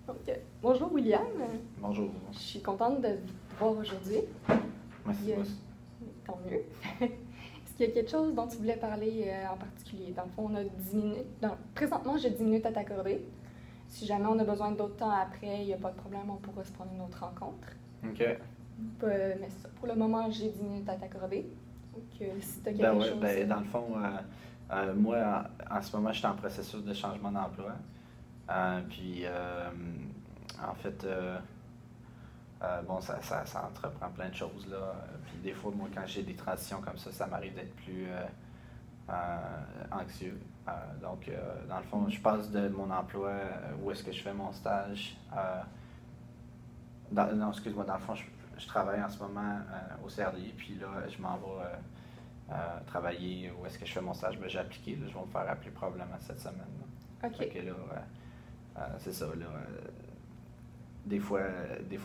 Donc, bonjour William. Bonjour. Je suis contente de te voir aujourd'hui. Merci. Tant mieux. Est-ce qu'il y a quelque chose dont tu voulais parler en particulier? Dans le fond, on a 10 minutes. Présentement, j'ai 10 minutes à t'accorder. Si jamais on a besoin d'autres temps après, il n'y a pas de problème, on pourra se prendre une autre rencontre. OK. Mais ça, pour le moment, j'ai 10 minutes à t'accorder. Donc, si tu as quelque chose... Dans le fond, moi, en ce moment, je suis en processus de changement d'emploi. En fait, ça entreprend plein de choses, là. Puis des fois, moi, quand j'ai des transitions comme ça m'arrive d'être plus anxieux. Dans le fond, je passe de mon emploi où est-ce que je fais mon stage. Dans le fond, je travaille en ce moment au CRDI, puis là, je m'en vais travailler où est-ce que je fais mon stage. J'ai appliqué, là, je vais me faire appeler probablement cette semaine. Là. OK. Fait que là, c'est ça, là. Des fois,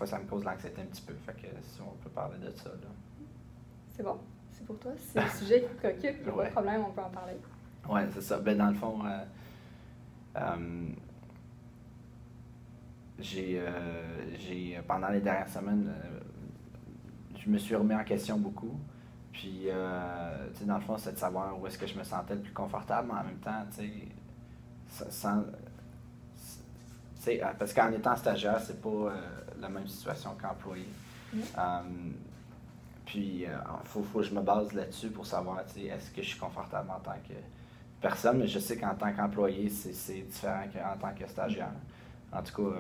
ça me cause l'anxiété un petit peu. Fait que si on peut parler de ça, là. C'est bon. C'est pour toi. C'est le sujet qui te préoccupe. Il n'y a pas de problème, on peut en parler. Oui, c'est ça. Dans le fond, pendant les dernières semaines, je me suis remis en question beaucoup. Puis, dans le fond, c'est de savoir où est-ce que je me sentais le plus confortable, mais en même temps, parce qu'en étant stagiaire, c'est pas la même situation qu'employé. Puis, faut que je me base là-dessus pour savoir, est-ce que je suis confortable en tant que personne, mais je sais qu'en tant qu'employé, c'est différent qu'en tant que stagiaire. En tout cas,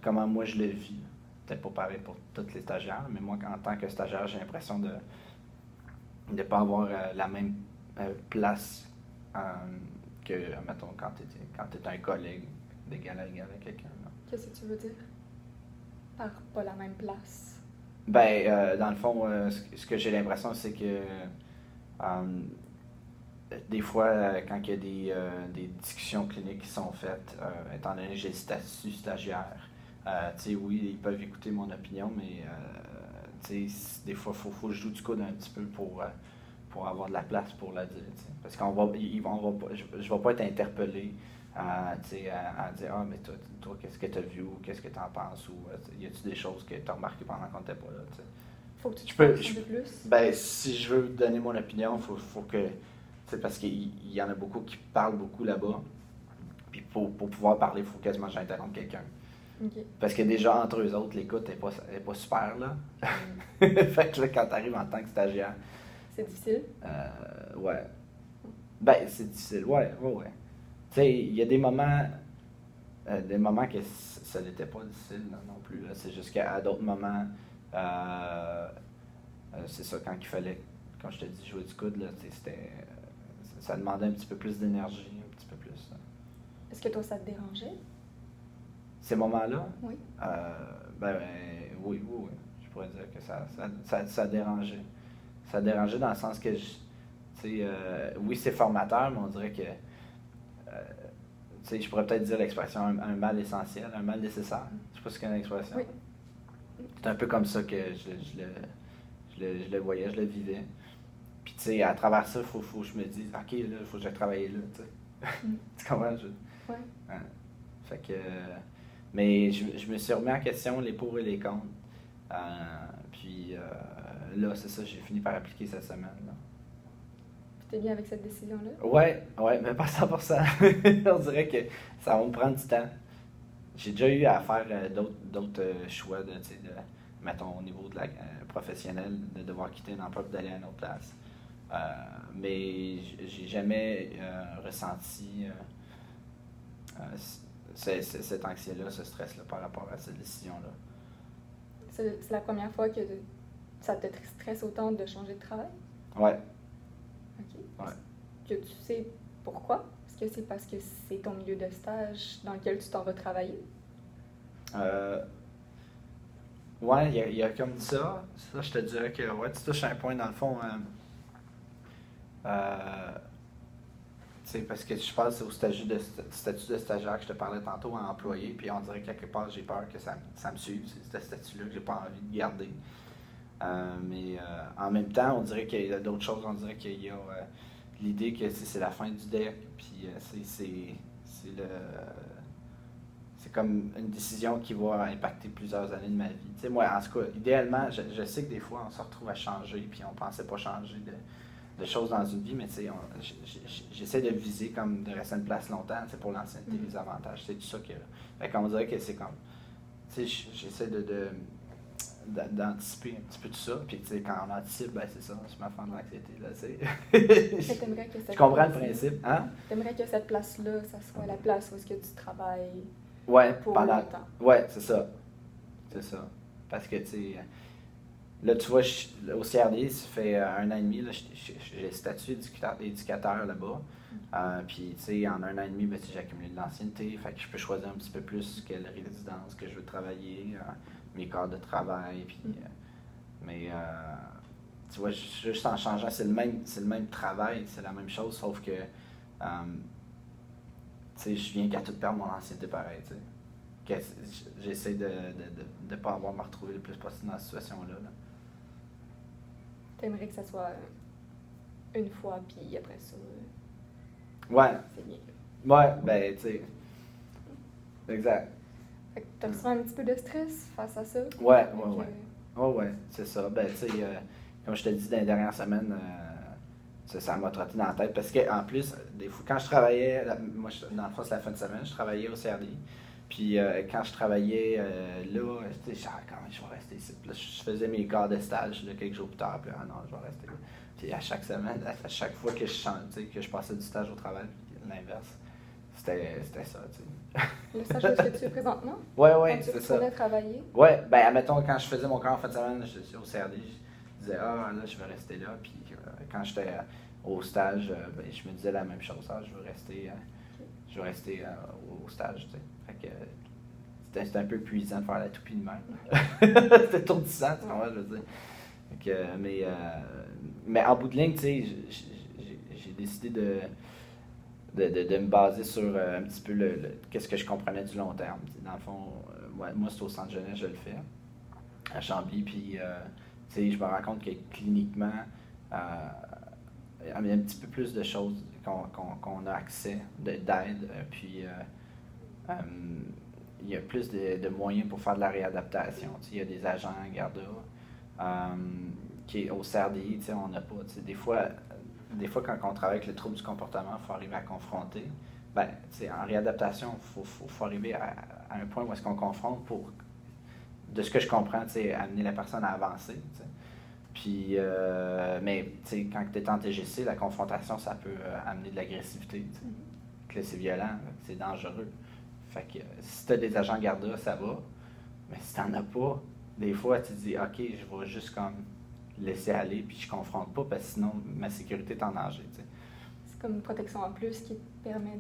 comment moi je le vis, peut-être pas pareil pour tous les stagiaires, mais moi, en tant que stagiaire, j'ai l'impression de ne pas avoir la même place que, mettons, quand tu es un collègue d'égal à égal avec quelqu'un. Qu'est-ce que tu veux dire par pas la même place? Dans le fond, ce que j'ai l'impression, c'est que des fois, quand il y a des discussions cliniques qui sont faites, étant donné que j'ai le statut stagiaire, oui, ils peuvent écouter mon opinion, mais des fois, il faut que je joue du coude un petit peu pour avoir de la place pour la dire. T'sais. Parce je ne vais pas être interpellé à dire « Ah, mais toi qu'est-ce que tu as vu ou qu'est-ce que tu en penses? » Ou y a-tu des choses que tu as remarquées pendant qu'on n'était pas là? T'sais. Faut que tu te penches un peu plus? Si je veux donner mon opinion, faut que... Parce qu'il y en a beaucoup qui parlent beaucoup là-bas. Puis pour pouvoir parler, il faut quasiment que j'interrompe quelqu'un. Okay. Parce que déjà, entre eux autres, l'écoute n'est pas super, là. Fait que là, quand tu arrives en tant que stagiaire... C'est difficile? Ouais. C'est difficile, ouais. Tu sais, il y a des moments que ça n'était pas difficile non plus, là. C'est juste qu'à d'autres moments, c'est ça, quand il fallait, comme je te dis, jouer du coude, là, ça demandait un petit peu plus d'énergie, un petit peu plus. Là. Est-ce que toi, ça te dérangeait? Ces moments-là? Oui. Oui. Je pourrais dire que ça dérangeait. Ça dérangeait dans le sens que, oui, c'est formateur, mais on dirait que, je pourrais peut-être dire l'expression un mal essentiel, un mal nécessaire. Je sais pas si tu connais l'expression. Oui. C'est un peu comme ça que je le voyais, je le vivais. Puis, à travers ça, il faut que je me dise, OK, là, il faut que j'aille travailler là, Tu comprends? Oui. Hein? Fait que... mais je me suis remis en question les pour et les contre. Là, c'est ça, j'ai fini par appliquer cette semaine. Là. Puis t'es bien avec cette décision-là? Ouais, mais pas 100%. On dirait que ça va me prendre du temps. J'ai déjà eu à faire d'autres choix, mettons, au niveau de la professionnelle, de devoir quitter un emploi et d'aller à une autre place. Mais j'ai jamais ressenti cette anxiété-là, ce stress-là par rapport à cette décision-là. C'est la première fois que ça te stresse autant de changer de travail? Ouais. OK. Ouais. Que tu sais pourquoi? Est-ce que c'est parce que c'est ton milieu de stage dans lequel tu t'en vas travailler? Ouais, il y a comme ça. Ça, je te dirais que ouais, tu touches un point dans le fond. Parce que je pense au statut de stagiaire que je te parlais tantôt en employé, puis on dirait que quelque part j'ai peur que ça me suive, c'est ce statut-là que j'ai pas envie de garder. En même temps, on dirait qu'il y a d'autres choses, on dirait qu'il y a l'idée que c'est la fin du deck, puis c'est c'est comme une décision qui va impacter plusieurs années de ma vie. Tu sais, moi, en tout cas, idéalement, je sais que des fois, on se retrouve à changer, puis on pensait pas changer de choses dans une vie, mais tu sais, j'essaie de viser comme de rester à une place longtemps, tu sais, pour l'ancienneté, les avantages, c'est tout ça qu'il y a là. Fait qu'on dirait que c'est comme, tu sais, j'essaie d'anticiper un petit peu tout ça, puis tu sais, quand on anticipe, ben c'est ça, je m'en de l'anxiété, là, tu sais. Je comprends le principe, hein? T'aimerais que cette place-là, ça soit la place où est-ce que tu travailles pour longtemps. Ouais, c'est ça. C'est ça. Parce que, tu sais, là, tu vois, au CRD, ça fait 1 an et demi, là, j'ai le statut d'éducateur là-bas. Puis, tu sais, en 1 an et demi, ben, j'ai accumulé de l'ancienneté, fait que je peux choisir un petit peu plus quelle résidence que je veux travailler, mes corps de travail, puis... mais, tu vois, juste en changeant, c'est le même travail, c'est la même chose, sauf que, tu sais, je viens qu'à tout perdre mon ancienneté pareil, tu sais. J'essaie de ne pas avoir à me retrouver le plus possible dans cette situation-là. Là. T'aimerais que ça soit une fois, puis après ça, ouais. C'est bien. Ouais, ben, tu sais. Exact. Fait que t'as ressenti un petit peu de stress face à ça? Ouais, c'est ça. Ben, tu sais, comme je te dis dans les dernières semaines, ça m'a trotté dans la tête. Parce qu'en plus, des fois, quand je travaillais, moi, dans le fond, c'est la fin de semaine, je travaillais au CRD. Puis quand je travaillais là, je disais, quand même, je vais rester ici. Puis là, je faisais mes quarts de stage là, quelques jours plus tard. Puis non, je vais rester là. Puis à chaque semaine, à chaque fois que je passais du stage au travail, l'inverse, c'était ça, tu sais. Le stage où est-ce que tu es présentement? Ouais, c'est ça. Quand tu retournais travailler? Ouais, ben admettons, quand je faisais mon camp en fin de semaine, je suis au CRD, je disais, là, je vais rester là. Puis quand j'étais au stage, ben, je me disais la même chose, je veux rester au stage, tu sais. Fait que c'était un peu épuisant de faire la toupie de même. C'était étourdissant, tu vois, je veux dire. Fait que, mais en bout de ligne, tu sais, j'ai décidé de me baser sur un petit peu qu'est-ce que je comprenais du long terme. Dans le fond, moi, c'est au centre jeunesse, je le fais, à Chambly, puis tu sais, je me rends compte que cliniquement, il y a un petit peu plus de choses qu'on a accès d'aide, puis il y a plus de moyens pour faire de la réadaptation. Tu sais, il y a des agents à Garda, au CRDI, tu sais, on n'a pas. Tu sais, des fois, quand on travaille avec le trouble du comportement, il faut arriver à confronter. Ben, tu sais, en réadaptation, il faut arriver à un point où est-ce qu'on confronte pour, de ce que je comprends, tu sais, amener la personne à avancer. Tu sais. Puis, mais tu sais, quand tu es en TGC, la confrontation, ça peut amener de l'agressivité. Tu sais. Donc là, c'est violent, c'est dangereux. Fait que si tu as des agents garda, ça va. Mais si tu n'en as pas, des fois, tu te dis, OK, je vais juste comme laisser aller, puis je confronte pas, parce que sinon, ma sécurité est en danger. Tu sais. C'est comme une protection en plus qui te permet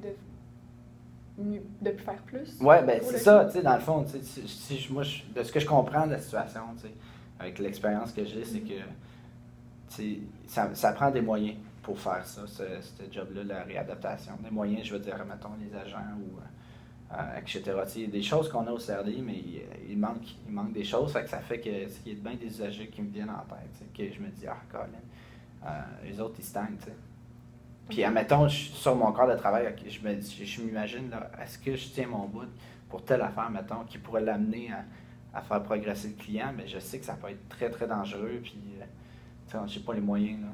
de faire plus. Ouais, ben c'est ça, tu sais, dans le fond, tu sais, moi, de ce que je comprends de la situation, tu sais, avec l'expérience que j'ai, c'est que, tu sais, ça prend des moyens pour faire ça, ce job-là, la réadaptation. Des moyens, je veux dire, mettons, les agents ou etc. Il y a des choses qu'on a au CRD, mais il manque des choses, fait que ça fait qu'il y a bien des usagers qui me viennent en tête, que je me dis, Colin, les autres, ils stagnent, tu sais. Puis, admettons, sur mon corps de travail, je m'imagine, là, est-ce que je tiens mon bout pour telle affaire, mettons, qui pourrait l'amener à faire progresser le client, mais je sais que ça peut être très, très dangereux, puis, tu sais, je sais pas les moyens, là.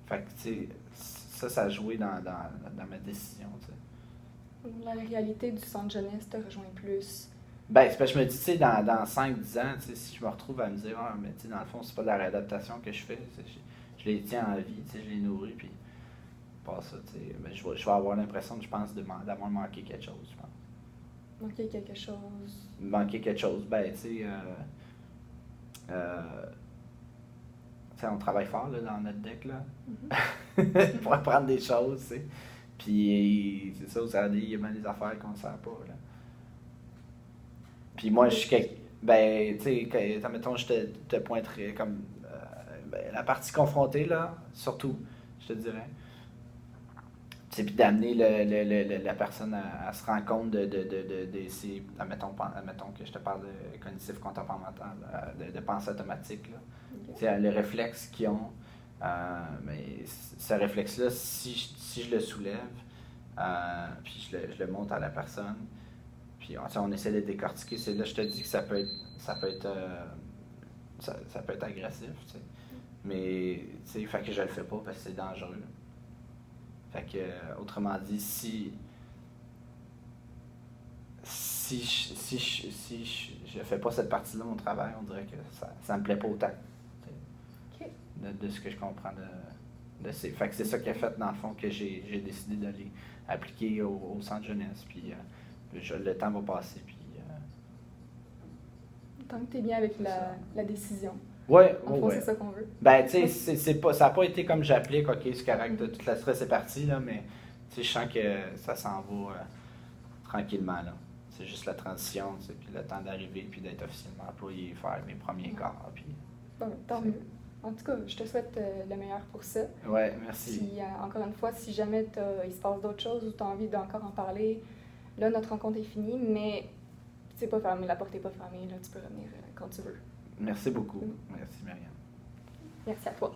Fait que, tu sais, ça a joué dans ma décision, tu sais. La réalité du centre jeunesse te rejoint plus. Ben, c'est parce que je me dis, tu sais, dans 5-10 ans, si je me retrouve à me dire, mais tu sais, dans le fond, c'est pas de la réadaptation que je fais, je les tiens en vie, tu sais, je les nourris, puis pas ça, tu sais, mais je vais avoir l'impression, je pense, d'avoir manqué quelque chose, je pense. Manquer quelque chose? Manquer quelque chose, ben, tu sais, on travaille fort, là, dans notre deck, là, pour apprendre des choses, tu sais. Puis, c'est ça, il y a bien des affaires qu'on ne sert pas, là. Puis moi, je suis ben, tu sais, mettons, je te pointerais comme la partie confrontée, là, surtout, je te dirais. Tu sais, puis d'amener la personne à se rendre compte d'essayer, admettons que je te parle de cognitif comportemental, de pensée automatique, là. Okay. Tu sais, le réflexe qu'ils ont. Mais ce réflexe-là, si je le soulève, puis je le montre à la personne, Puis on essaie de décortiquer. C'est là je te dis que ça peut être ça peut être agressif, tu sais. Mais tu sais, fait que je le fais pas parce que c'est dangereux. Fait que autrement dit, si je fais pas cette partie-là de mon travail, on dirait que ça me plaît pas autant. OK. De ce que je comprends de ces. Fait que c'est ça qui a fait, dans le fond, que j'ai décidé d'aller appliquer au centre jeunesse. Puis le temps va passer. Puis, Tant que tu es bien avec la décision. Ouais, En fond, c'est ça qu'on veut. Ben, tu sais, ça n'a pas été comme j'applique, OK, c'est correct, tout le stress est parti, là, mais tu sais, je sens que ça s'en va tranquillement, là. C'est juste la transition, tu sais, puis le temps d'arriver, puis d'être officiellement employé, faire mes premiers corps, puis... Bon, tant mieux. En tout cas, je te souhaite le meilleur pour ça. Ouais, merci. Puis, encore une fois, si jamais il se passe d'autres choses ou tu as envie d'encore en parler, là, notre rencontre est finie, mais c'est pas fermé, la porte n'est pas fermée, là, tu peux revenir quand tu veux. Merci beaucoup. Merci, Myriam. Merci à toi.